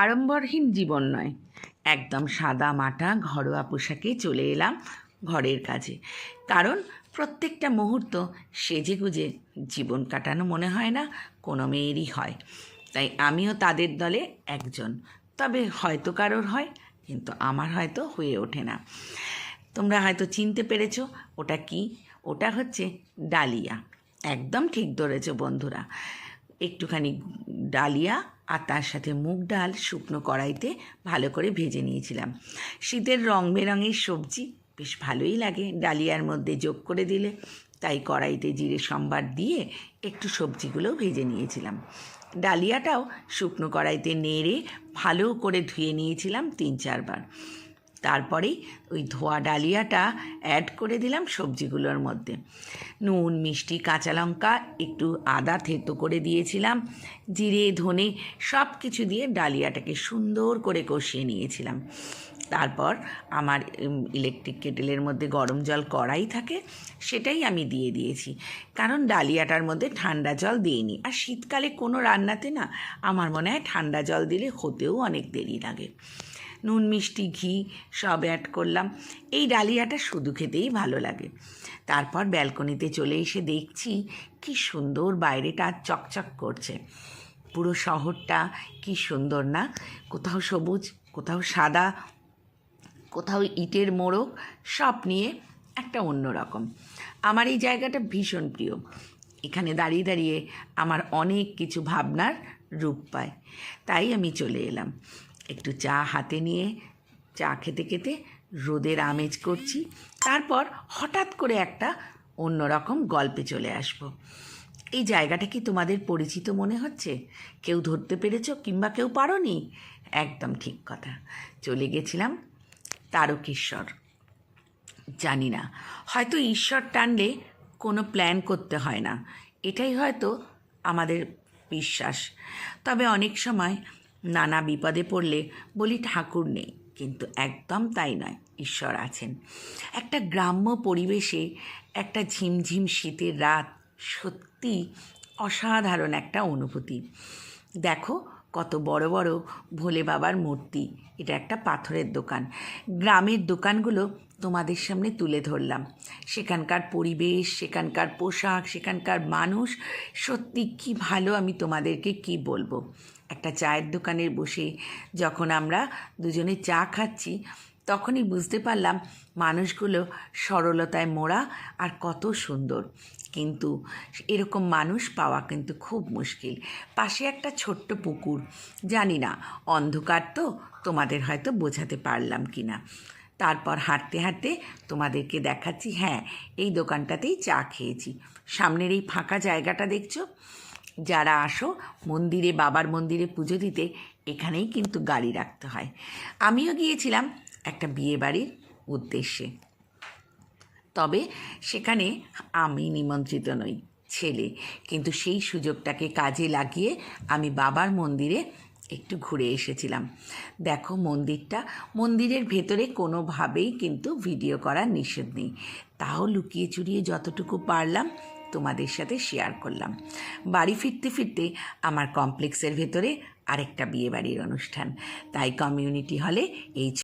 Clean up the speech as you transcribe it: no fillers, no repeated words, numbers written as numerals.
আড়ম্বরহীন জীবন নয়, একদম সাদা মাটা ঘরোয়া পোশাকে চলে এলাম ঘরের কাজে। কারণ প্রত্যেকটা মুহূর্ত সেজেগুজে জীবন কাটানো মনে হয় না কোনো মেয়েরই হয়। তাই আমিও তাদের দলে একজন। তবে হয়তো কারোর হয়, কিন্তু আমার হয়তো হয়ে ওঠে না। তোমরা হয়তো চিনতে পেরেছো ওটা কি। ওটা হচ্ছে ডালিয়া। একদম ঠিক ধরেছো বন্ধুরা। একটুখানি ডালিয়া আর তার সাথে মুগ ডাল শুকনো কড়াইতে ভালো করে ভেজে নিয়েছিলাম। শীতের রং বেরঙের সবজি বেশ ভালোই লাগে ডালিয়ার মধ্যে যোগ করে দিলে। তাই কড়াইতে জিরে সম্বার দিয়ে একটু সবজিগুলোও ভেজে নিয়েছিলাম। ডালিয়াটাও শুকনো কড়াইতে নেড়ে ভালো করে ধুয়ে নিয়েছিলাম 3-4 বার। তারপরেই ওই ধোয়া ডালিয়াটা অ্যাড করে দিলাম সবজিগুলোর মধ্যে। নুন, মিষ্টি, কাঁচা লঙ্কা, একটু আদা থেতো করে দিয়েছিলাম, জিরে, ধনে সব কিছু দিয়ে ডালিয়াটাকে সুন্দর করে কষিয়ে নিয়েছিলাম। তারপর আমার ইলেকট্রিক কেটেলের মধ্যে গরম জল কড়াই থাকে, সেটাই আমি দিয়ে দিয়েছি। কারণ ডালিয়াটার মধ্যে ঠান্ডা জল দিইনি। আর শীতকালে কোনো রান্নাতে না আমার মনে হয় ঠান্ডা জল দিলে হতেও অনেক দেরি লাগে। নুন, মিষ্টি, ঘি সব অ্যাড করলাম। এই ডালিয়াটা শুধু খেতেই ভালো লাগে। তারপর ব্যালকনিতে চলে এসে দেখছি কি সুন্দর বাইরেটা চকচক করছে। পুরো শহরটা কি সুন্দর না, কোথাও সবুজ, কোথাও সাদা, কোথাও ইটের মোড়ক, সব নিয়ে একটা অন্যরকম। আমার এই জায়গাটা ভীষণ প্রিয়। এখানে দাঁড়িয়ে দাঁড়িয়ে আমার অনেক কিছু ভাবনার রূপ পায়। তাই আমি চলে এলাম। একটু চা হাতে নিয়ে চা খেতে খেতে রোদের আমেজ করছি। তারপর হঠাৎ করে একটা অন্যরকম গল্পে চলে আসব। এই জায়গাটা কি তোমাদের পরিচিত মনে হচ্ছে? কেউ ধরতে পেরেছ কিংবা কেউ পারোনি? একদম ঠিক কথা, চলে গেছিলাম তারকেশ্বর। জানি না, হয়তো ঈশ্বর টানলে কোনো প্ল্যান করতে হয় না, এটাই হয়তো আমাদের বিশ্বাস। তবে অনেক সময় নানা বিপদে পড়লে বলি ঠাকুর নেই, কিন্তু একদম তাই নয়, ঈশ্বর আছেন। একটা গ্রাম্য পরিবেশে একটা ঝিমঝিম শীতের রাত সত্যি অসাধারণ একটা অনুভূতি। দেখো কত বড় বড় ভোলে বাবার মূর্তি। এটা একটা পাথরের দোকান। গ্রামের দোকানগুলো তোমাদের সামনে তুলে ধরলাম। সেখানকার পরিবেশ, সেখানকার পোশাক, সেখানকার মানুষ সত্যি কি ভালো, আমি তোমাদেরকে কি বলবো। একটা চায়ের দোকানের বসে যখন আমরা দুজনে চা খাচ্ছি, তখনই বুঝতে পারলাম মানুষগুলো সরলতায় মোড়া আর কত সুন্দর। কিন্তু এরকম মানুষ পাওয়া কিন্তু খুব মুশকিল। পাশে একটা ছোট্ট পুকুর। জানি না, অন্ধকার তো, তোমাদের হয়তো বোঝাতে পারলাম কি না। তারপর হাঁটতে হাঁটতে তোমাদেরকে দেখাচ্ছি, হ্যাঁ, এই দোকানটাতেই চা খেয়েছি। সামনের এই ফাঁকা জায়গাটা দেখছো? যারা আসো মন্দিরে, বাবার মন্দিরে পুজো দিতে, এখানেই কিন্তু গাড়ি রাখতে হয়। আমিও গিয়েছিলাম একটা বিয়েবাড়ির উদ্দেশ্যে। তবে সেখানে আমি নিমন্ত্রিত নই, ছেলে। কিন্তু সেই সুযোগটাকে কাজে লাগিয়ে আমি বাবার মন্দিরে একটু ঘুরে এসেছিলাম। দেখো মন্দিরটা, মন্দিরের ভেতরে কোনোভাবেই কিন্তু ভিডিও করার নিষেধ নেই। তাও লুকিয়ে চুরিয়ে যতটুকু পারলাম তোমাদের সাথে শেয়ার করলাম। বাড়ি ফিরতে ফিরতে আমার কমপ্লেক্সের ভেতরে আরেকটা বিয়েবাড়ির অনুষ্ঠান। তাই কমিউনিটি হলে এই